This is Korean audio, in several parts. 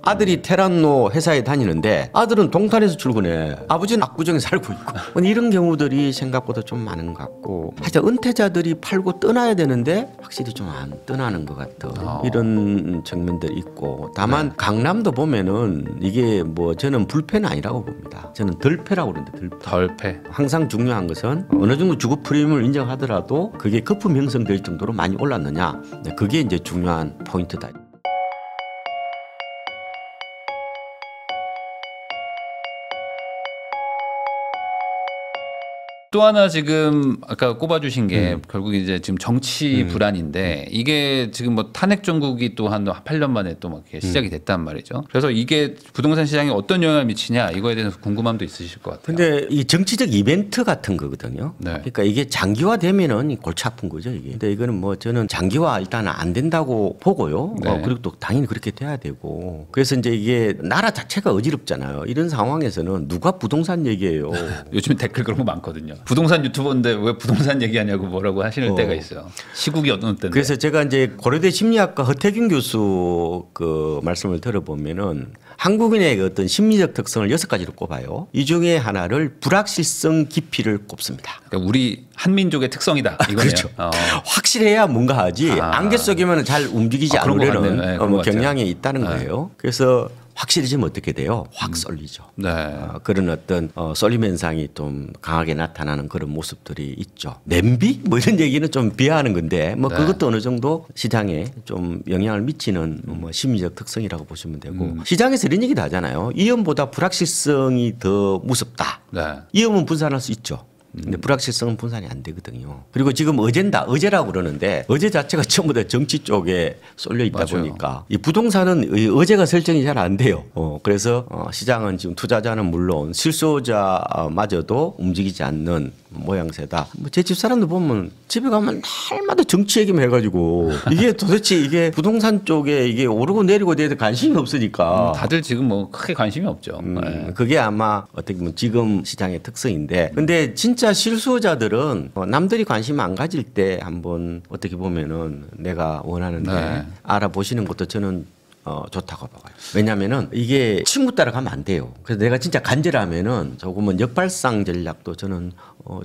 아들이 테란노 회사에 다니는데 아들은 동탄에서 출근해. 아버지는 압구정에 살고 있고. 이런 경우들이 생각보다 좀 많은 것 같고. 하여튼 은퇴자들이 팔고 떠나야 되는데 확실히 좀 안 떠나는 것 같아. 이런 측면들이 있고. 다만 강남도 보면은 이게 뭐 저는 불패는 아니라고 봅니다. 저는 덜패라고 그러는데 덜패. 항상 중요한 것은 어느 정도 주거 프리미엄을 인정하더라도 그게 거품 형성될 정도로 많이 올랐느냐. 그게 이제 중요한 포인트다. 또 하나 지금 아까 꼽아주신 게 결국 이제 지금 정치 불안인데 이게 지금 뭐 탄핵 정국이 또 한 8년 만에 또 막 시작이 됐단 말이죠. 그래서 이게 부동산 시장에 어떤 영향을 미치냐 이거에 대해서 궁금함도 있으실 것 같아요. 근데 이 정치적 이벤트 같은 거거든요. 네. 그러니까 이게 장기화되면은 골치 아픈 거죠 이게. 근데 이거는 뭐 저는 장기화 일단 안 된다고 보고요. 네. 그리고 또 당연히 그렇게 돼야 되고. 그래서 이제 이게 나라 자체가 어지럽잖아요. 이런 상황에서는 누가 부동산 얘기해요. 요즘에 댓글 그런 거 많거든요. 부동산 유튜버인데 왜 부동산 얘기하냐고 뭐라고 하시는 때가 있어요. 시국이 어떤 때인데. 그래서 제가 이제 고려대 심리학과 허태균 교수 그 말씀을 들어보면은 한국인의 어떤 심리적 특성을 6가지로 꼽아요. 이 중에 하나를 불확실성 깊이를 꼽습니다. 그러니까 우리 한민족의 특성이다. 이거네요. 그렇죠. 확실해야 뭔가 하지 안개 속이면 잘 움직이지 않으려는 네, 경향이 있다는 거예요. 그래서 확실해지면 어떻게 돼요? 확 쏠리죠. 네. 그런 어떤 쏠림 현상이 좀 강하게 나타나는 그런 모습들이 있죠. 냄비? 뭐 이런 얘기는 좀 비하하는 건데 뭐 그것도 어느 정도 시장에 좀 영향을 미치는 뭐 심리적 특성이라고 보시면 되고 시장에서 이런 얘기도 하잖아요. 위험보다 불확실성이 더 무섭다. 네. 위험은 분산할 수 있죠. 근데 불확실성은 분산이 안 되거든요. 그리고 지금 어제라고 그러는데 어제 자체가 전부 다 정치 쪽에 쏠려 있다 맞아요. 보니까 이 부동산은 어제가 설정이 잘 안 돼요. 그래서 시장은 지금 투자자는 물론 실소자마저도 움직이지 않는 모양새다. 제 집사람도 보면 집에 가면 날마다 정치 얘기만 해가지고 이게 도대체 이게 부동산 쪽에 이게 오르고 내리고 대해서 관심이 없으니까 다들 지금 뭐 크게 관심이 없죠. 네. 그게 아마 어떻게 보면 지금 시장의 특성인데 근데 진짜 실수요자들은 남들이 관심 안 가질 때 한번 어떻게 보면은 내가 원하는데 알아보시는 것도 저는 좋다고 봐요. 왜냐하면은 이게 친구 따라가면 안 돼요. 그래서 내가 진짜 간절하면은 조금은 역발상 전략도 저는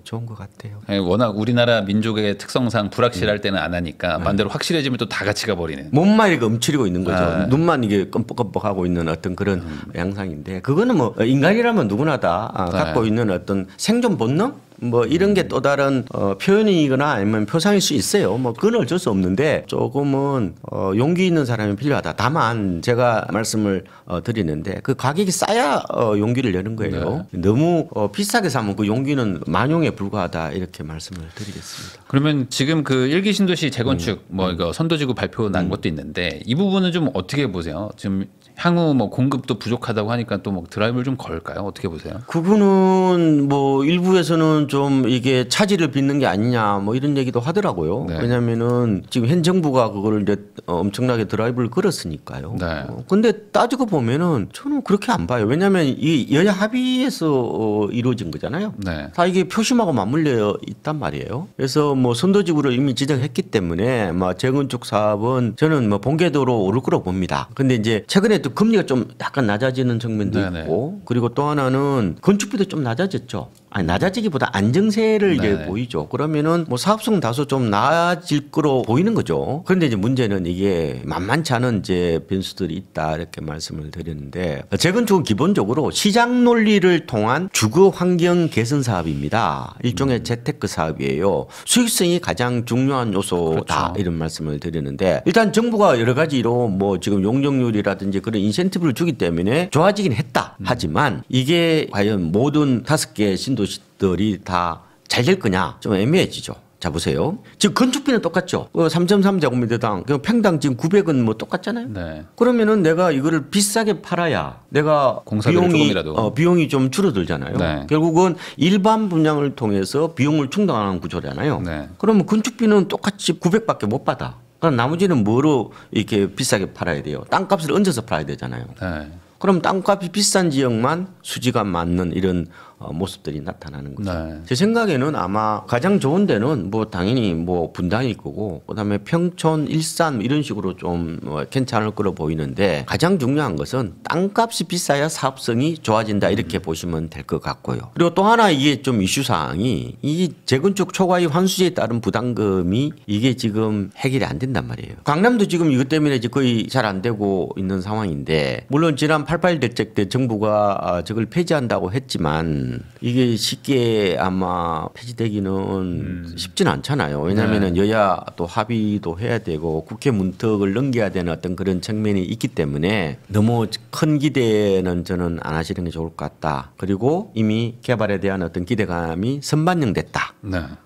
좋은 것 같아요. 워낙 우리나라 민족의 특성상 불확실할 때는 안 하니까 반대로 확실해지면 또 다 같이 가버리는. 몸만 이렇게 움츠리고 있는 거죠. 눈만 이게 껌뻑껌뻑하고 있는 어떤 그런 양상인데 그거는 뭐 인간이라면 누구나 다 갖고 있는 어떤 생존 본능? 뭐 이런 게 또 다른 표현이거나 아니면 표상일 수 있어요. 뭐 그건 어쩔 수 없는데 조금은 용기 있는 사람이 필요하다. 다만 제가 말씀을 드리는데 그 가격이 싸야 용기를 내는 거예요. 너무 비싸게 사면 그 용기는 만용에 불과하다 이렇게 말씀을 드리겠습니다. 그러면 지금 그 1기 신도시 재건축 뭐 이거 선도지구 발표 난 것도 있는데 이 부분은 좀 어떻게 보세요? 지금 향후 뭐 공급도 부족하다고 하니까 또 뭐 드라이브를 좀 걸까요? 어떻게 보세요? 그거는 뭐 일부에서는 좀 이게 차질을 빚는 게 아니냐 뭐 이런 얘기도 하더라고요. 왜냐면은 지금 현 정부가 그거를 이제 엄청나게 드라이브를 걸었으니까요. 근데 따지고 보면은 저는 그렇게 안 봐요. 왜냐하면 이 여야 합의에서 이루어진 거잖아요. 다 이게 표심하고 맞물려 있단 말이에요. 그래서 뭐 선도지구를 이미 지정했기 때문에 뭐 재건축 사업은 저는 뭐 본궤도로 오를 거라고 봅니다. 근데 이제 최근에 또 금리가 좀 약간 낮아지는 측면도 있고 그리고 또 하나는 건축비도 좀 낮아졌죠. 아니 낮아지기보다 안정세를 이제 보이죠. 그러면은 뭐 사업성 다소 좀 나아질 거로 보이는 거죠. 그런데 이제 문제는 이게 만만치 않은 이제 변수들이 있다 이렇게 말씀을 드렸는데 재건축은 기본적으로 시장 논리를 통한 주거 환경 개선 사업입니다. 일종의 재테크 사업이에요. 수익성이 가장 중요한 요소다 이런 말씀을 드리는데 일단 정부가 여러 가지로 뭐 지금 용적률이라든지 그런 인센티브를 주기 때문에 좋아지긴 했다. 하지만 이게 과연 모든 5개 신도시들이 다 잘 될 거냐 좀 애매해지죠. 자 보세요. 지금 건축비는 똑같죠. 3.3제곱미터당 평당 지금 900은 뭐 똑같잖아요. 그러면은 내가 이거를 비싸게 팔아야 내가 비용이 좀 줄어들잖아요. 결국은 일반 분양을 통해서 비용을 충당하는 구조잖아요. 그러면 건축비는 똑같이 900밖에 못 받아. 그럼 나머지는 뭐로 이렇게 비싸게 팔아야 돼요? 땅값을 얹어서 팔아야 되잖아요. 그럼 땅값이 비싼 지역만 수지가 맞는 이런 모습들이 나타나는 거죠. 제 생각에는 아마 가장 좋은 데는 뭐 당연히 뭐 분당일 거고 그다음에 평촌, 일산 이런 식으로 좀 괜찮을 거로 보이는데 가장 중요한 것은 땅값이 비싸야 사업성이 좋아진다 이렇게 보시면 될 것 같고요. 그리고 또 하나 이게 좀 이슈 사항이 이 재건축 초과이익 환수제에 따른 부담금이 이게 지금 해결이 안 된단 말이에요. 강남도 지금 이것 때문에 이제 거의 잘 안 되고 있는 상황인데 물론 지난 8.8 대책 때 정부가 저걸 폐지한다고 했지만 이게 쉽게 아마 폐지되기는 쉽지는 않잖아요. 왜냐하면 여야 또 합의도 해야 되고 국회 문턱을 넘겨야 되는 어떤 그런 측면이 있기 때문에 너무 큰 기대는 저는 안 하시는 게 좋을 것 같다. 그리고 이미 개발에 대한 어떤 기대감이 선반영됐다.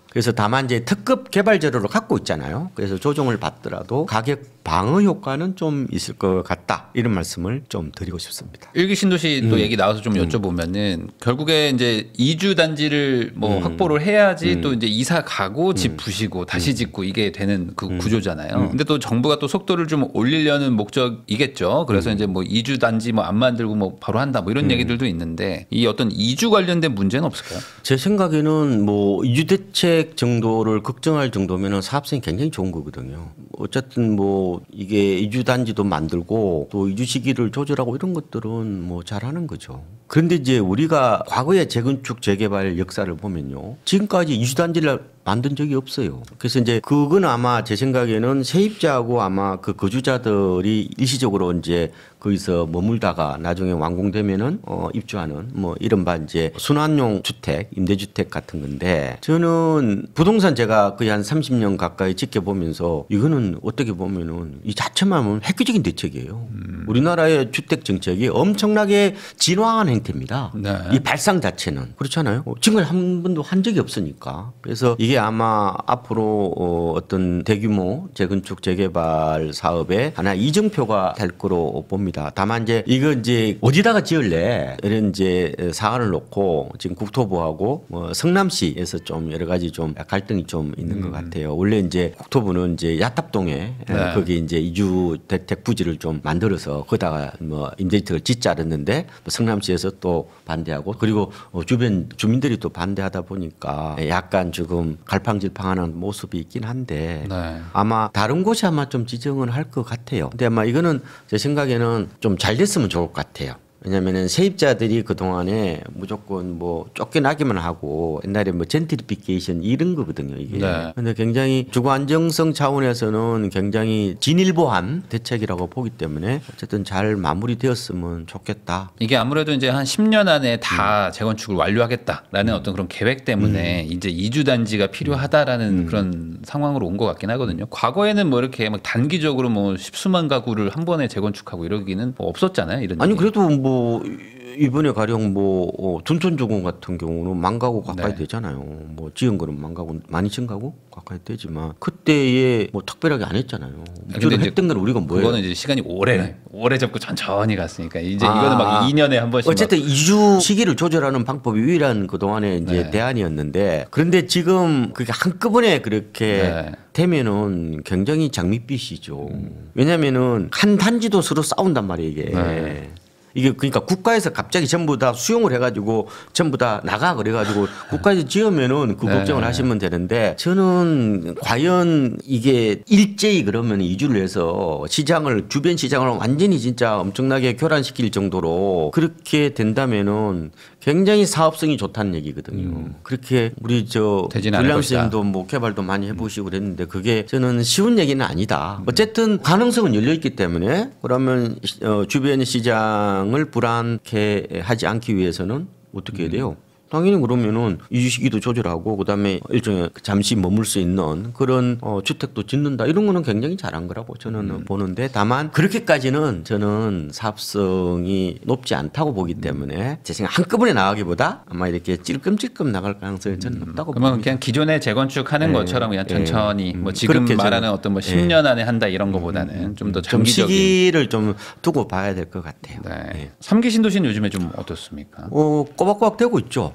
그래서 다만 이제 특급 개발 재료를 갖고 있잖아요. 그래서 조정을 받더라도 가격 방어 효과는 좀 있을 것 같다. 이런 말씀을 좀 드리고 싶습니다. 일기 신도시 또 얘기 나와서 좀 여쭤보면은 결국에 이제 이주 단지를 뭐 확보를 해야지 또 이제 이사 가고 집 부시고 다시 짓고 이게 되는 그 구조잖아요. 근데 또 정부가 또 속도를 좀 올리려는 목적이겠죠. 그래서 이제 뭐 이주 단지 뭐 안 만들고 뭐 바로 한다 뭐 이런 얘기들도 있는데 이 어떤 이주 관련된 문제는 없을까요? 제 생각에는 뭐 이주 대책 정도를 걱정할 정도면은 사업성이 굉장히 좋은 거거든요. 어쨌든 뭐 이게 이주 단지도 만들고 또 이주 시기를 조절하고 이런 것들은 뭐 잘하는 거죠. 그런데 이제 우리가 과거의 재건축 재개발 역사를 보면요, 지금까지 이주 단지를 만든 적이 없어요. 그래서 이제 그건 아마 제 생각에는 세입자하고 아마 그 거주자들이 일시적으로 이제 거기서 머물다가 나중에 완공되면은 입주하는 뭐 이른바 이제 순환용 주택, 임대주택 같은 건데 저는 부동산 제가 거의 한 30년 가까이 지켜보면서 이거는 어떻게 보면은 이 자체만 보면 획기적인 대책이에요. 우리나라의 주택 정책이 엄청나게 진화한 행태입니다. 이 발상 자체는 그렇잖아요. 지금까지 한 번도 한 적이 없으니까. 그래서 이게 아마 앞으로 어떤 대규모 재건축 재개발 사업의 하나 이정표가 될 거로 봅니다. 다만 이제 어디다가 지을래 이런 이제 사안을 놓고 지금 국토부하고 성남시에서 좀 여러 가지 좀 갈등이 좀 있는 것 같아요. 원래 이제 국토부는 이제 야탑동에 거기 이제 이주 대책 부지를 좀 만들어서 거기다가 뭐 임대주택을 짓자 했는데 성남시에서 또 반대하고 그리고 주변 주민들이 또 반대하다 보니까 약간 지금 갈팡질팡하는 모습이 있긴 한데 아마 다른 곳이 아마 좀 지정을 할 것 같아요. 근데 아마 이거는 제 생각에는 좀 잘 됐으면 좋을 것 같아요. 왜냐하면 세입자들이 그동안에 무조건 뭐 쫓겨나기만 하고 옛날에 뭐 젠트리피케이션 이런 거거든요, 이게. 근데 굉장히 주거 안정성 차원에서는 굉장히 진일보한 대책이라고 보기 때문에 어쨌든 잘 마무리되었으면 좋겠다. 이게 아무래도 이제 한 10년 안에 다 재건축을 완료하겠다라는 어떤 그런 계획 때문에 이제 이주 단지가 필요하다라는 그런 상황으로 온 것 같긴 하거든요. 과거에는 뭐 이렇게 막 단기적으로 뭐 십수만 가구를 한 번에 재건축하고 이러기는 뭐 없었잖아요, 이런. 아니 그래도 뭐 이번에 가령 뭐 둔촌주공 같은 경우는 10,000가구 가까이 되잖아요. 뭐 지은 거는 10,000가구, 12,000가구 가까이 되지만 그때에 뭐 특별하게 안 했잖아요. 근데 했던 건 우리가 뭐예요? 그거는 이제 시간이 오래 잡고 천천히 갔으니까 이제 이거는 막 2년에 한 번씩. 어쨌든 이주 시기를 조절하는 방법이 유일한 그 동안에 이제 대안이었는데 그런데 지금 그게 한꺼번에 그렇게 되면은 굉장히 장밋빛이죠. 왜냐면은 한 단지도 서로 싸운단 말이에요, 이게. 이게 그러니까 국가에서 갑자기 전부 다 수용을 해가지고 전부 다 나가 그래가지고 국가에서 지으면은 그 걱정을 하시면 되는데 저는 과연 이게 일제히 그러면 이주를 해서 시장을 주변 시장을 완전히 진짜 엄청나게 교란시킬 정도로 그렇게 된다면은 굉장히 사업성이 좋다는 얘기거든요. 그렇게 우리 불량 선생님도 뭐 개발도 많이 해보시고 그랬는데 그게 저는 쉬운 얘기는 아니다. 어쨌든 가능성은 열려 있기 때문에 그러면 주변 시장을 불안케 하지 않기 위해서는 어떻게 해야 돼요? 당연히 그러면은 이주 시기도 조절하고 그다음에 일종의 잠시 머물 수 있는 그런 주택도 짓는다 이런 거는 굉장히 잘한 거라고 저는 보는데 다만 그렇게까지는 저는 사업성이 높지 않다고 보기 때문에 제 생각 한꺼번에 나가기보다 아마 이렇게 찔끔찔끔 나갈 가능성이 저는 높다고 봅니다. 그러면 그냥 기존에 재건축하는 것처럼 그냥 천천히 뭐 지금 말하는 어떤 뭐 10년 안에 한다 이런 거보다는 좀 더 장기적인 시기를 좀 두고 봐야 될 것 같아요. 3기 신도시는 요즘에 좀 어떻습니까? 꼬박꼬박 되고 있죠.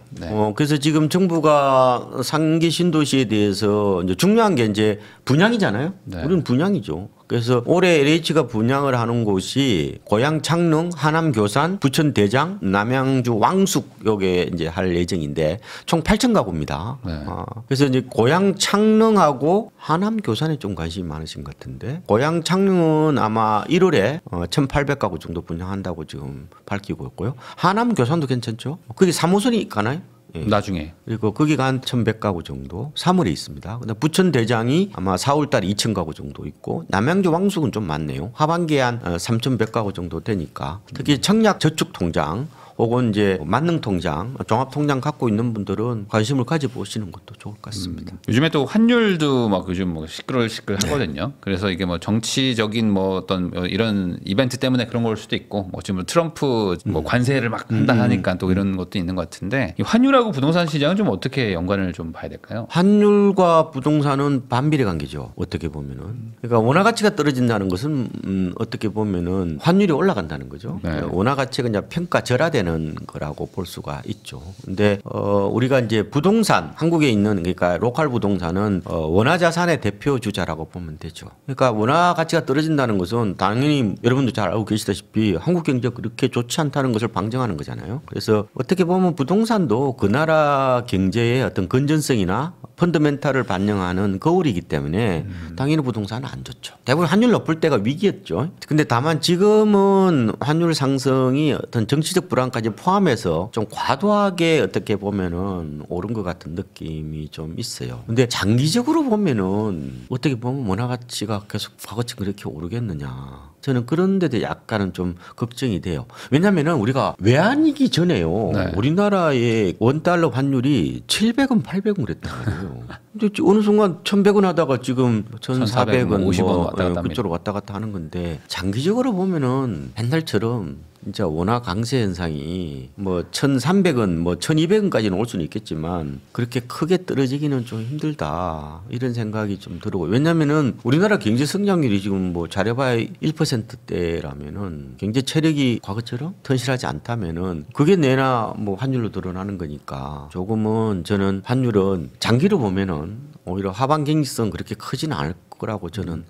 그래서 지금 정부가 3기 신도시에 대해서 이제 중요한 게 이제 분양이잖아요. 우리는 분양이죠. 그래서 올해 LH가 분양을 하는 곳이 고양 창릉, 하남 교산, 부천 대장, 남양주 왕숙 요게 이제 할 예정인데 총 8,000가구입니다. 네. 그래서 이제 고양 창릉하고 하남 교산에 좀 관심이 많으신 것 같은데 고양 창릉은 아마 1월에 1,800가구 정도 분양한다고 지금 밝히고 있고요. 하남 교산도 괜찮죠? 그게 3호선이 가나요? 예. 나중에. 그리고 거기가 한 1,100가구 정도 3월에 있습니다. 근데 부천 대장이 아마 4월 달에 2,000가구 정도 있고 남양주 왕숙은 좀 많네요. 하반기에 한 3,100가구 정도 되니까 특히 청약 저축 통장 혹은 이제 만능 통장, 종합 통장 갖고 있는 분들은 관심을 가져보시는 것도 좋을 것 같습니다. 요즘에 또 환율도 막 요즘 뭐 시끌시끌하거든요. 네. 그래서 이게 뭐 정치적인 뭐 어떤 이런 이벤트 때문에 그런 걸 수도 있고 뭐 지금 트럼프 뭐 관세를 막 한다 하니까 또 이런 것도 있는 것 같은데 이 환율하고 부동산 시장은 좀 어떻게 연관을 좀 봐야 될까요? 환율과 부동산은 반비례 관계죠. 어떻게 보면은. 그러니까 원화 가치가 떨어진다는 것은 어떻게 보면은 환율이 올라간다는 거죠. 네. 원화 가치가 이제 평가 절하되는 거라고 볼 수가 있죠. 근데 우리가 이제 부동산 한국에 있는 그러니까 로컬 부동산은 원화 자산의 대표 주자라고 보면 되죠. 그러니까 원화 가치가 떨어진다는 것은 당연히 여러분도 잘 알고 계시다시피 한국 경제가 그렇게 좋지 않다는 것을 방증하는 거잖아요. 그래서 어떻게 보면 부동산도 그 나라 경제의 어떤 건전성이나 펀더멘탈을 반영하는 거울이기 때문에 당연히 부동산은 안 좋죠. 대부분 환율 높을 때가 위기였죠. 근데 다만 지금은 환율 상승이 어떤 정치적 불안까지 포함해서 좀 과도하게 어떻게 보면은 오른 것 같은 느낌이 좀 있어요. 근데 장기적으로 보면은 어떻게 보면 원화 가치가 계속 과거처럼 그렇게 오르겠느냐. 저는 그런 데도 약간은 좀 걱정이 돼요. 왜냐하면 우리가 외환위기 전에요. 네. 우리나라의 원달러 환율이 700원, 800원 그랬단 말이에요. 근데 어느 순간 1,100원 하다가 지금 1,400원, 50원 왔다 갔다 그쪽으로 왔다 갔다 하는 건데 장기적으로 보면은 옛날처럼 진짜 원화 강세 현상이 뭐 1,300원, 뭐 1,200원까지는 올 수는 있겠지만 그렇게 크게 떨어지기는 좀 힘들다 이런 생각이 좀 들고 왜냐하면은 우리나라 경제 성장률이 지금 뭐 잘해봐야 1%대라면은 경제 체력이 과거처럼 튼실하지 않다면은 그게 내나 뭐 환율로 드러나는 거니까 조금은 저는 환율은 장기로 보면은 오히려 하반 경직성 그렇게 크지는 않을 거라고 저는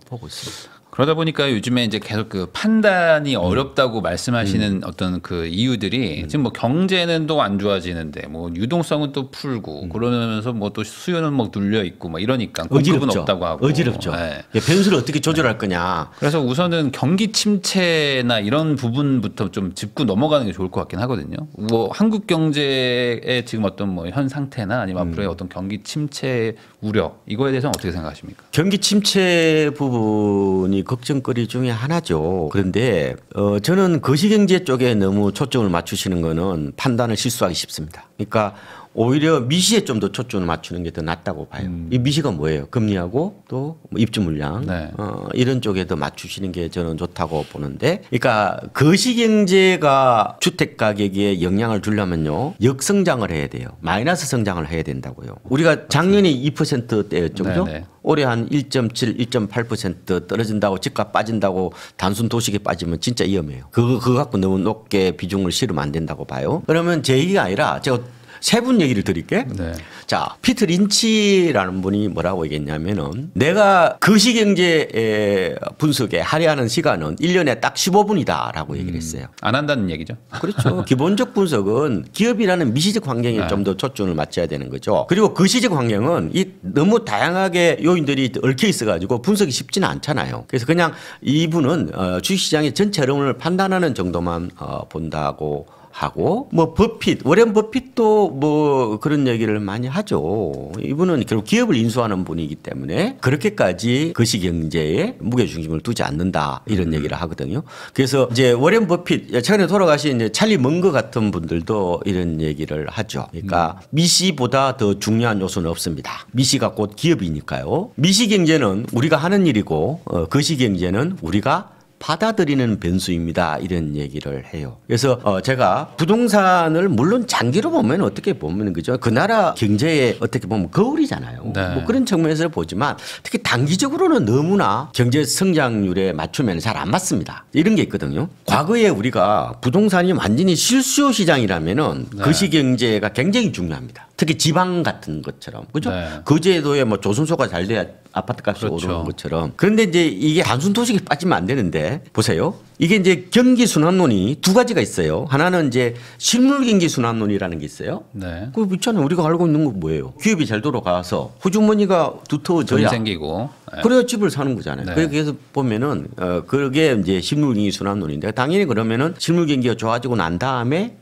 보고 있습니다. 그러다 보니까 요즘에 이제 계속 그 판단이 어렵다고 말씀하시는 어떤 그 이유들이 지금 뭐 경제는 또 안 좋아지는데 뭐 유동성은 또 풀고 그러면서 뭐 또 수요는 뭐 눌려 있고 막 이러니까 공급은 없다고 하고 어지럽죠. 네. 변수를 어떻게 조절할 거냐. 그래서 우선은 경기 침체나 이런 부분부터 좀 짚고 넘어가는 게 좋을 것 같긴 하거든요. 뭐 한국 경제의 지금 어떤 뭐 현 상태나 아니면 앞으로의 어떤 경기 침체 우려 이거에 대해서는 어떻게 생각하십니까? 경기 침체 부분이 걱정거리 중에 하나죠. 그런데 저는 거시경제 쪽에 너무 초점을 맞추시는 거는 판단을 실수하기 쉽습니다. 그러니까 오히려 미시에 좀 더 초점을 맞추는 게 더 낫다고 봐요. 이 미시가 뭐예요? 금리하고 또 입주 물량 네. 이런 쪽에 더 맞추시는 게 저는 좋다고 보는데, 그러니까 거시경제가 주택 가격에 영향을 주려면요 역성장을 해야 돼요. 마이너스 성장을 해야 된다고요. 우리가 작년에 2%대였죠, 그죠? 네네. 올해 한 1.7, 1.8% 떨어진다고 집값 빠진다고 단순 도식에 빠지면 진짜 위험해요. 그거 갖고 너무 높게 비중을 실으면 안 된다고 봐요. 그러면 제 얘기가 아니라 제가 세 분 얘기를 드릴게. 네. 자, 피터 린치라는 분이 뭐라고 얘기했냐면은 내가 거시경제 분석에 할애하는 시간은 1년에 딱 15분이다라고 얘기를 했어요. 안 한다는 얘기죠. 그렇죠. 기본적 분석은 기업이라는 미시적 환경에 네. 좀 더 초점을 맞춰야 되는 거죠. 그리고 거시적 환경은 이 너무 다양하게 요인들이 얽혀 있어가지고 분석이 쉽지는 않잖아요. 그래서 그냥 이분은 주식시장의 전체 흐름을 판단하는 정도만 본다고 하고, 뭐 버핏, 워렌 버핏도 뭐 그런 얘기를 많이 하죠. 이분은 결국 기업을 인수하는 분이기 때문에 그렇게까지 거시경제에 무게중심을 두지 않는다 이런 얘기를 하거든요. 그래서 이제 워렌 버핏, 최근에 돌아가신 이제 찰리 먼거 같은 분들도 이런 얘기를 하죠. 그러니까 미시보다 더 중요한 요소는 없습니다. 미시가 곧 기업이니까요. 미시 경제는 우리가 하는 일이고 거시경제는 우리가 받아들이는 변수입니다. 이런 얘기를 해요. 그래서 제가 부동산을 물론 장기로 보면 어떻게 보면 그죠? 그 나라 경제에 어떻게 보면 거울이잖아요. 네. 뭐 그런 측면에서 보지만 특히 단기적으로는 너무나 경제 성장률에 맞추면 잘 안 맞습니다. 이런 게 있거든요. 과거에 우리가 부동산이 완전히 실수요 시장이라면은 네. 거시경제가 굉장히 중요합니다. 특히 지방 같은 것처럼 그죠? 네. 거제도에 뭐 조선소가 잘 돼야 아파트 값이 그렇죠. 오르는 것처럼. 그런데 이제 이게 단순 도식에 빠지면 안 되는데 보세요. 이게 이제 경기 순환론이 두 가지가 있어요. 하나는 이제 실물 경기 순환론이라는 게 있어요. 네. 그 있잖아요. 우리가 알고 있는 건 뭐예요? 기업이 잘 돌아가서 호주머니가 두터워져야 돈 생기고. 네. 그래야 집을 사는 거잖아요. 네. 그래서 보면은 그게 이제 실물 경기 순환론인데 당연히 그러면은 실물 경기가 좋아지고 난 다음에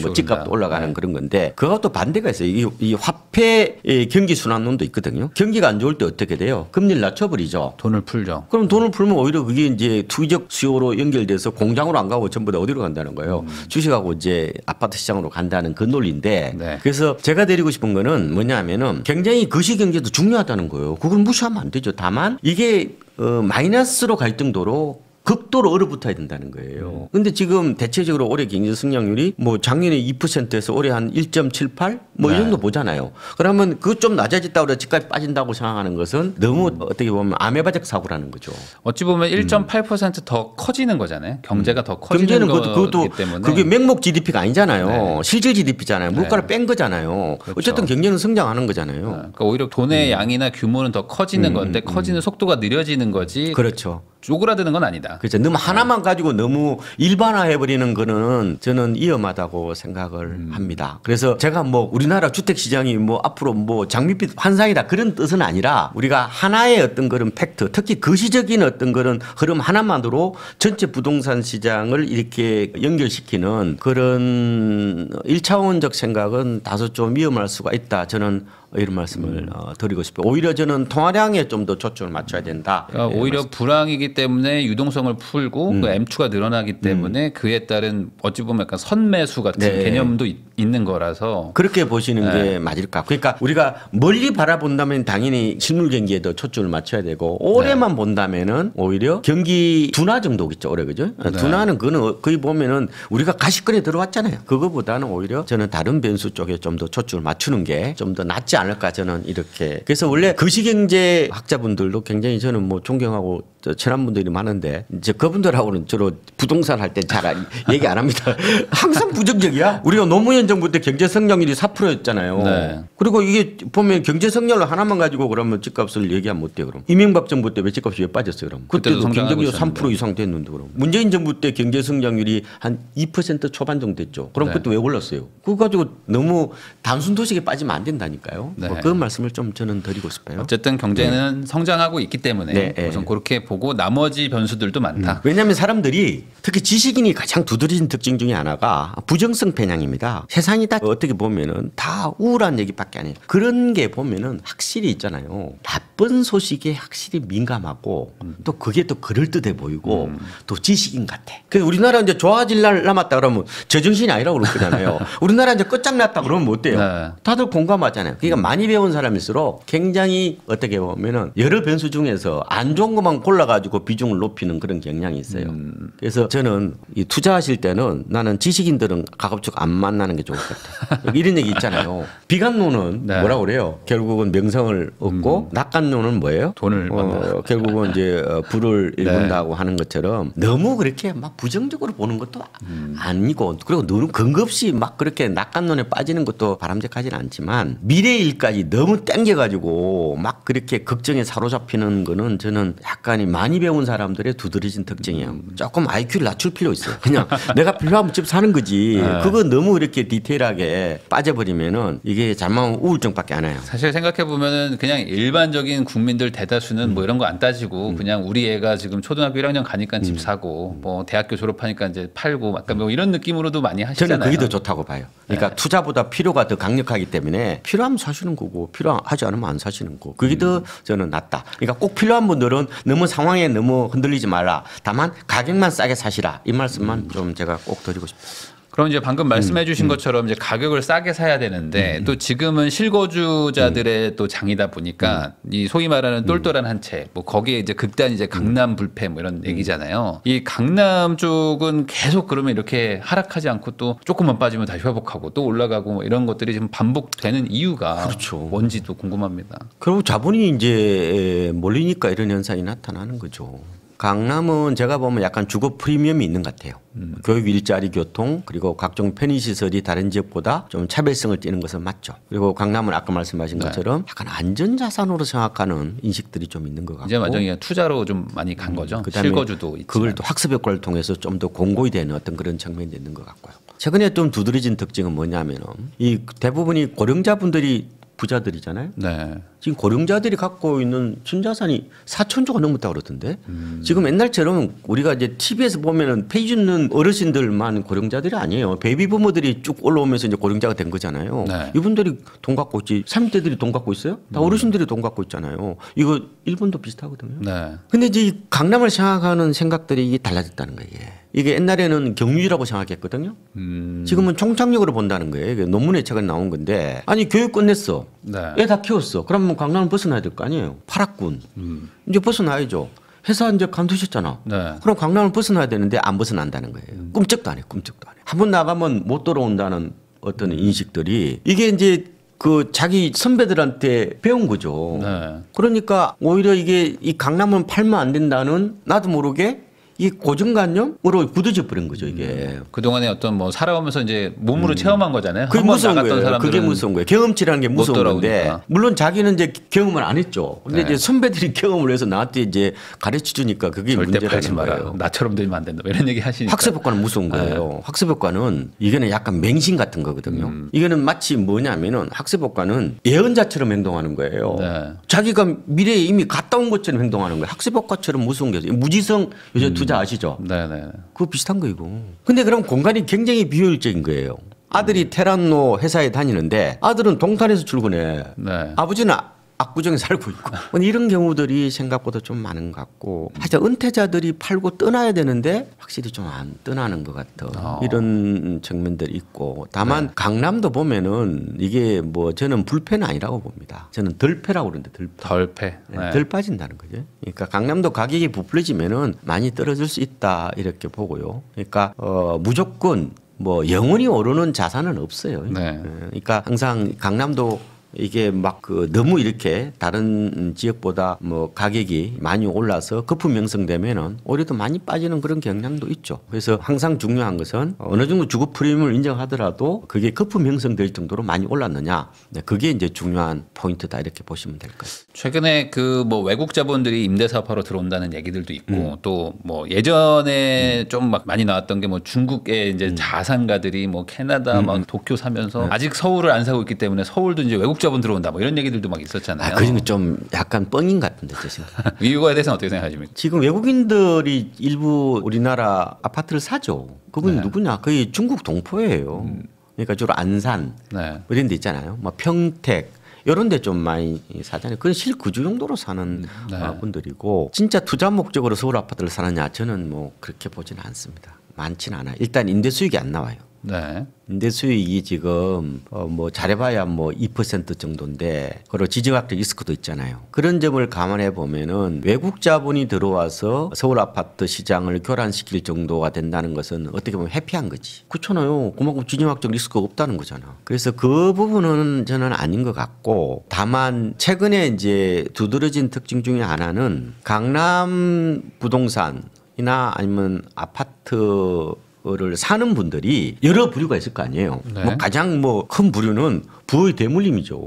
뭐 집값도 올라가는 네. 그런 건데 그것도 반대가 있어요. 이 화폐 경기 순환론도 있거든요. 경기가 안 좋을 때 어떻게 돼요? 금리를 낮춰버리죠. 돈을 풀죠. 그럼 돈을 풀면 오히려 그게 이제 투기적 수요로 연결돼서 공장으로 안 가고 전부 다 어디로 간다는 거예요. 주식하고 이제 아파트 시장으로 간다는 그 논리인데 네. 그래서 제가 드리고 싶은 거는 뭐냐면은 굉장히 거시경제도 중요하다는 거예요. 그걸 무시하면 안 되죠. 다만 이게 마이너스로 갈 정도로 극도로 얼어붙어야 된다는 거예요. 근데 지금 대체적으로 올해 경제 성장률이 뭐 작년에 2%에서 올해 한 1.78? 뭐 이 정도 보잖아요. 그러면 그거 좀 낮아졌다고 그래 집값이 빠진다고 생각하는 것은 너무 어떻게 보면 아메바적 사고라는 거죠. 어찌 보면 1.8%더 커지는 거잖아요. 경제가 더 커지는 그것도 거기 때문에. 그게 맹목 GDP가 아니잖아요. 네. 실질 GDP잖아요. 물가를 뺀 거잖아요. 그렇죠. 어쨌든 경제는 성장하는 거잖아요. 그러니까 오히려 돈의 양이나 규모는 더 커지는 건데 커지는 속도가 느려지는 거지. 그렇죠. 쪼그라드는 건 아니다. 그렇죠. 너무 하나만 가지고 너무 일반화해버리는 거는 저는 위험하다고 생각을 합니다. 그래서 제가 뭐 우리나라 주택시장이 뭐 앞으로 뭐 장밋빛 환상이다 그런 뜻은 아니라 우리가 하나의 어떤 그런 팩트 특히 거시적인 어떤 그런 흐름 하나만으로 전체 부동산 시장을 이렇게 연결시키는 그런 1차원적 생각은 다소 좀 위험할 수가 있다. 저는 이런 말씀을 드리고 싶어요. 오히려 저는 통화량에 좀 더 초점을 맞춰야 된다. 그러니까 오히려 불황이기 때문에 유동성을 풀고 그 M추가 늘어나기 때문에 그에 따른 어찌 보면 약간 선매수 같은 네. 개념도 있는 거라서 그렇게 보시는 게 맞을 것 같고 그러니까 우리가 멀리 바라본다면 당연히 실물 경기에 더 초점을 맞춰야 되고 올해만 본다면은 오히려 경기 둔화 정도겠죠. 올해 그죠? 둔화는 그거는 거의 보면은 우리가 가시권에 들어왔잖아요. 그거보다는 오히려 저는 다른 변수 쪽에 좀 더 초점을 맞추는 게 좀 더 낫지 않을까 저는 이렇게. 그래서 원래 거시경제 학자분들도 굉장히 저는 뭐 존경하고 친한 분들이 많은데 이제 그분들하고는 주로 부동산 할 때 잘 얘기 안 합니다. 항상 부정적이야. 우리가 노무현 정부 때 경제 성장률이 4%였잖아요. 네. 그리고 이게 보면 경제 성장률 하나만 가지고 그러면 집값을 얘기하면 어때요 그럼? 이명박 정부 때 왜 집값이 왜 빠졌어요 그럼? 그때도 경쟁률 3% 이상 됐는데 그럼. 문재인 정부 때 경제 성장률이 한 2% 초반 정도 됐죠. 그럼 네. 그때 왜 올랐어요? 그거 가지고 너무 단순 도식에 빠지면 안 된다니까요. 네. 뭐 그런 말씀을 좀 저는 드리고 싶어요. 어쨌든 경제는 성장하고 있기 때문에 우선 그렇게 보고 나머지 변수들도 많다. 왜냐하면 사람들이 특히 지식인이 가장 두드러진 특징 중에 하나가 부정성 편향입니다. 세상이 다 어떻게 보면은 다 우울한 얘기밖에 안 해요. 그런 게 보면은 확실히 있잖아요. 나쁜 소식에 확실히 민감하고 또 그게 또 그럴듯해 보이고 또 지식인 같아. 그래서 우리나라 이제 좋아질 날 남았다 그러면 제정신이 아니라고 그러잖아요. 우리나라 이제 끝장났다 그러면 뭐 어때요? 네. 다들 공감하잖아요. 그러니까 많이 배운 사람일수록 굉장히 어떻게 보면은 여러 변수 중에서 안 좋은 것만 골라가지고 비중을 높이는 그런 경향이 있어요. 그래서 저는 이 투자하실 때는 나는 지식인들은 가급적 안 만나는 게 좋을 것 같아요. 이런 얘기 있잖아요. 비관론은 네. 뭐라고 그래요? 결국은 명성을 얻고 낙관론은 뭐예요? 돈을 결국은 이제 부를 일군다고 하는 것처럼 너무 그렇게 막 부정적으로 보는 것도 아니고 그리고 너무 근거 없이 막 그렇게 낙관론에 빠지는 것도 바람직하지는 않지만 미래 일까지 너무 땡겨가지고 막 그렇게 걱정에 사로잡히는 거는 저는 약간이 많이 배운 사람들의 두드러진 특징이에요. 조금 IQ를 낮출 필요 있어요. 그냥 내가 필요하면 집 사는 거지. 그거 너무 이렇게 디테일하게 빠져버리면은 이게 잘못하면 우울증밖에 안 해요. 사실 생각해 보면은 그냥 일반적인 국민들 대다수는 뭐 이런 거 안 따지고 그냥 우리 애가 지금 초등학교 1학년 가니까 집 사고 뭐 대학교 졸업하니까 이제 팔고 약간 뭐 이런 느낌으로도 많이 하시잖아요. 저는 그게 더 좋다고 봐요. 그러니까 투자보다 필요가 더 강력하기 때문에 필요하면 사시는 거고 필요하지 않으면 안 사시는 거. 그게 더 저는 낫다. 그러니까 꼭 필요한 분들은 너무 상황에 너무 흔들리지 말라. 다만 가격만 싸게 사시라. 이 말씀만 좀 제가 꼭 드리고 싶어요. 그럼 이제 방금 말씀해 주신 것처럼 이제 가격을 싸게 사야 되는데 또 지금은 실거주자들의 또 장이다 보니까 이 소위 말하는 똘똘한 한 채 뭐 거기에 이제 극단 이제 강남 불패 뭐 이런 얘기잖아요. 이 강남 쪽은 계속 그러면 이렇게 하락하지 않고 또 조금만 빠지면 다시 회복하고 또 올라가고 뭐 이런 것들이 지금 반복되는 이유가 그렇죠. 뭔지도 궁금합니다. 그리고 자본이 이제 몰리니까 이런 현상이 나타나는 거죠. 강남은 제가 보면 약간 주거 프리미엄이 있는 것 같아요. 교육, 일자리, 교통 그리고 각종 편의시설이 다른 지역보다 좀 차별성을 띠는 것은 맞죠. 그리고 강남은 아까 말씀하신 것처럼 약간 안전자산으로 생각하는 인식들이 좀 있는 것 같고 이제 완전히 투자로 좀 많이 간 거죠. 실거주도 있지만. 그걸 또 학습 효과를 통해서 좀 더 공고히 되는 어떤 그런 측면이 있는 것 같고요. 최근에 좀 두드러진 특징은 뭐냐면은 이 대부분이 고령자분들이 부자들이잖아요. 네. 지금 고령자들이 갖고 있는 순자산이 4,000조가 넘었다고 그러던데 지금 옛날처럼 우리가 이제 TV에서 보면은 페이지 있는 어르신들만 고령자들이 아니에요. 베이비 부모들이 쭉 올라오면서 이제 고령자가 된 거잖아요. 네. 이분들이 돈 갖고 있지. 30대들이 돈 갖고 있어요? 다 어르신들이 돈 갖고 있잖아요. 이거 일본도 비슷하거든요. 네. 근데 이제 이 강남을 생각하는 생각들이 이게 달라졌다는 거예요. 이게 옛날에는 경유지라고 생각했거든요. 지금은 총착역으로 본다는 거예요. 이게 논문에 최근에 나온 건데 아니 교육 끝냈어. 네. 애 다 키웠어. 그러면 강남을 벗어나야 될 거 아니에요. 팔았군. 이제 벗어나야죠. 회사 이제 관두셨잖아. 네. 그럼 강남을 벗어나야 되는데 안 벗어난다는 거예요. 꿈쩍도 안 해. 꿈쩍도 안 해. 한 번 나가면 못 돌아온다는 어떤 인식들이 이게 이제 그 자기 선배들한테 배운 거죠. 네. 그러니까 오히려 이게 이 강남은 팔면 안 된다는 나도 모르게 이 고정관념으로 굳어져 버린 거죠 이게. 그동안에 어떤 뭐 살아오면서 이제 몸으로 체험한 거잖아요. 그게 한번 무서운 나갔던 거예요. 사람들은 그게 무서운 거예요. 경험치라는 게 무서운 건데 돌아오니까. 물론 자기는 이제 경험을 안 했죠. 근데 네. 이제 선배들이 경험을 해서 나한테 이제 가르쳐 주니까 그게 절대 팔지 문제라는 마라. 거예요. 나처럼 되면 안 된다. 이런 얘기 하시니까. 학습 효과는 무서운 거예요. 학습 효과는 이거는 약간 맹신 같은 거거든요. 이거는 마치 뭐냐면은 학습 효과는 예언자처럼 행동하는 거예요. 네. 자기가 미래에 이미 갔다 온 것처럼 행동하는 거예요. 학습 효과처럼 무서운 게 있어요. 무지성 요새 투자 아시죠? 네네. 그거 비슷한 거 이거. 근데 그럼 공간이 굉장히 비효율적인 거예요. 아들이 테란노 회사에 다니는데 아들은 동탄에서 출근해. 네. 아버지는 압구정에 살고 있고. 이런 경우들이 생각보다 좀 많은 것 같고. 하여튼 은퇴자들이 팔고 떠나야 되는데 확실히 좀 안 떠나는 것 같아. 이런 측면들이 있고. 다만 네. 강남도 보면은 이게 뭐 저는 불패는 아니라고 봅니다. 저는 덜패라고 그러는데 덜패. 네. 덜 빠진다는 거죠. 그러니까 강남도 가격이 부풀려지면은 많이 떨어질 수 있다 이렇게 보고요. 그러니까 무조건 뭐 영원히 오르는 자산은 없어요. 네. 그러니까 항상 강남도 이게 막 그 너무 이렇게 다른 지역보다 뭐 가격이 많이 올라서 거품 형성되면은 오히려 더 많이 빠지는 그런 경향도 있죠. 그래서 항상 중요한 것은 어느 정도 주거 프리미엄을 인정하더라도 그게 거품 형성될 정도로 많이 올랐느냐. 네, 그게 이제 중요한 포인트다 이렇게 보시면 될 거예요. 최근에 그 뭐 외국 자본들이 임대 사업하러 들어온다는 얘기들도 있고 또 뭐 예전에 좀 막 많이 나왔던 게 뭐 중국의 이제 자산가들이 뭐 캐나다 막 도쿄 사면서 아직 서울을 안 사고 있기 때문에 서울도 이제 외국 자본 들어온다 뭐 이런 얘기들도 막 있었잖아요. 그런 좀 약간 뻥인 같은데 제 생각. 이거에 대해서는 어떻게 생각하십니까? 지금 외국인들이 일부 우리나라 아파트를 사죠. 그분이 네. 누구냐? 거의 중국 동포예요. 그러니까 주로 안산 네. 이런 데 있잖아요. 뭐 평택 이런 데 좀 많이 사잖아요. 그건 실거주 용도로 사는 네. 분들이고 진짜 투자 목적으로 서울 아파트를 사느냐 저는 뭐 그렇게 보지는 않습니다. 많지는 않아요. 일단 임대 수익이 안 나와요. 네. 임대 수익이 지금 뭐 잘해봐야 뭐 2% 정도인데 그리고 지정학적 리스크도 있잖아요. 그런 점을 감안해 보면은 외국 자본이 들어와서 서울 아파트 시장을 교란시킬 정도가 된다는 것은 어떻게 보면 해피한 거지. 그렇잖아요. 그만큼 지정학적 리스크가 없다는 거잖아. 그래서 그 부분은 저는 아닌 것 같고 다만 최근에 이제 두드러진 특징 중에 하나는 강남 부동산이나 아니면 아파트를 사는 분들이 여러 부류가 있을 거 아니에요. 네. 뭐 가장 뭐 큰 부류는 부의 대물림이죠.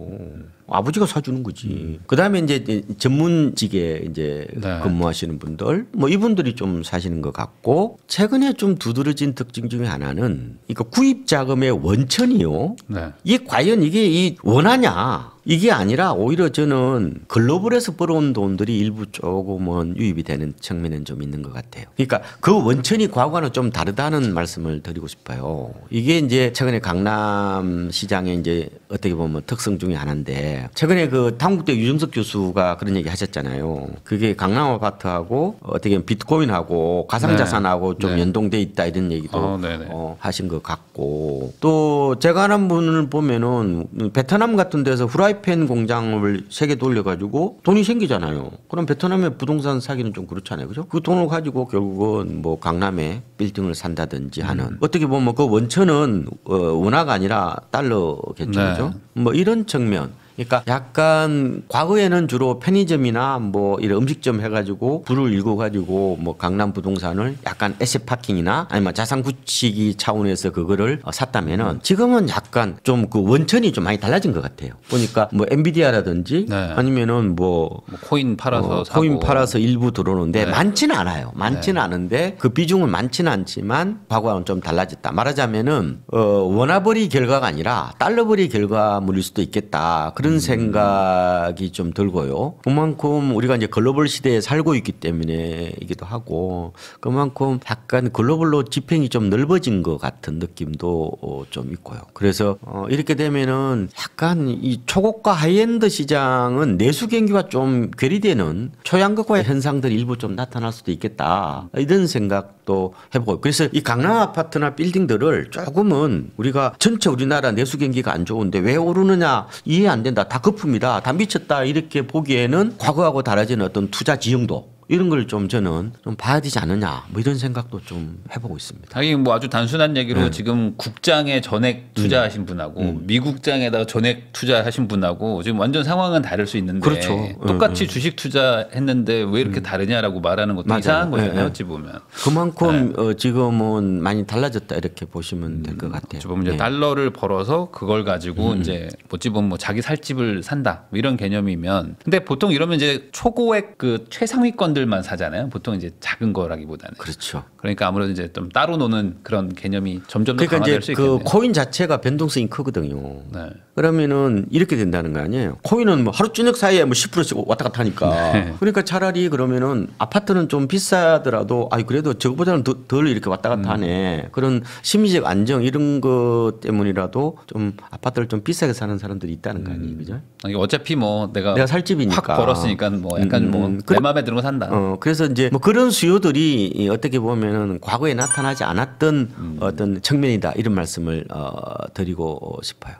아버지가 사주는 거지. 그다음에 이제 전문직에 이제 네. 근무하시는 분들, 뭐 이분들이 좀 사시는 것 같고 최근에 좀 두드러진 특징 중에 하나는 이거 구입 자금의 원천이요. 네. 이게 과연 이게 이 원하냐? 이게 아니라 오히려 저는 글로벌에서 벌어온 돈들이 일부 조금은 유입이 되는 측면은 좀 있는 것 같아요. 그러니까 그 원천이 과거와는 좀 다르다는 말씀을 드리고 싶어요. 이게 이제 최근에 강남 시장의 이제 어떻게 보면 특성 중에 하나인데 최근에 그 당국대 유정석 교수가 그런 얘기 하셨잖아요. 그게 강남 아파트하고 어떻게 보면 비트코인하고 가상자산하고 좀 네. 연동돼 있다 이런 얘기도 네네. 하신 것 같고 또 제가 아는 분을 보면은 베트남 같은 데서 후라이팬 공장을 세 개 돌려가지고 돈이 생기잖아요. 그럼 베트남의 부동산 사기는 좀 그렇잖아요. 그죠? 그 돈을 가지고 결국은 뭐 강남에 빌딩을 산다든지 하는 어떻게 보면 그 원천은 원화가 아니라 달러겠죠. 네. 그죠? 뭐 이런 측면 그러니까 약간 과거에는 주로 편의점이나 뭐 이런 음식점 해가지고 불을 일궈 가지고 뭐 강남 부동산을 약간 에셋 파킹이나 아니면 자산 구축이 차원에서 그거를 샀다면은 지금은 약간 좀 그 원천이 좀 많이 달라진 것 같아요. 보니까 뭐 엔비디아라든지 네. 아니면은 뭐 코인 팔아서 사고. 코인 팔아서 일부 들어오는데 많지는 않아요. 많지는 않은데 그 비중은 많지는 않지만 과거와는 좀 달라졌다. 말하자면은 원화벌이 결과가 아니라 달러벌이 결과물일 수도 있겠다. 그런 생각이 좀 들고요. 그만큼 우리가 이제 글로벌 시대에 살고 있기 때문에이기도 하고 그만큼 약간 글로벌로 지평이 좀 넓어진 것 같은 느낌도 좀 있고요. 그래서 이렇게 되면은 약간 이 초고가 하이엔드 시장은 내수 경기와 좀 괴리되는 초양극화 현상들이 일부 좀 나타날 수도 있겠다. 이런 생각도 해보고 그래서 이 강남 아파트나 빌딩들을 조금은 우리가 전체 우리나라 내수 경기가 안 좋은데 왜 오르느냐 이해 안 된다. 다 거품이다. 다 미쳤다. 이렇게 보기에는 과거하고 달라지는 어떤 투자 지형도 이런 걸 좀 저는 좀 봐야 되지 않느냐 뭐 이런 생각도 좀 해보고 있습니다. 하긴 뭐 아주 단순한 얘기로 지금 국장에 전액 투자하신 분하고 미국장에다가 전액 투자하신 분하고 지금 완전 상황은 다를 수 있는데 그렇죠. 똑같이 주식 투자했는데 왜 이렇게 다르냐라고 말하는 것도 맞아요. 이상한 거잖아요. 어찌 보면. 그만큼 지금은 많이 달라졌다 이렇게 보시면 될 것 같아요. 어찌 보면 이제 달러를 벌어서 그걸 가지고 이제 어찌 보면 뭐 자기 살 집을 산다 뭐 이런 개념이면 근데 보통 이러면 이제 초고액 그 최상위권 들만 사잖아요. 보통 이제 작은 거라기보다는. 그렇죠. 그러니까 아무래도 이제 좀 따로 노는 그런 개념이 점점 더 그러니까 강화될 이제 수 있겠네요. 그 코인 자체가 변동성이 크거든요. 네. 그러면은 이렇게 된다는 거 아니에요. 코인은 뭐 하루 저녁 사이에 뭐 10%씩 왔다 갔다 하니까. 네. 그러니까 차라리 그러면은 아파트는 좀 비싸더라도 아이 그래도 저거보다는 덜 이렇게 왔다 갔다 하네. 그런 심리적 안정 이런 것 때문이라도 좀 아파트를 좀 비싸게 사는 사람들이 있다는 거 아니에요. 그죠? 어차피 뭐 내가 살 집이니까 확 벌었으니까 뭐 약간 뭐 내 마음에 드는 거 산다. 그래서 이제 뭐 그런 수요들이 어떻게 보면은 과거에 나타나지 않았던 어떤 측면이다 이런 말씀을 드리고 싶어요.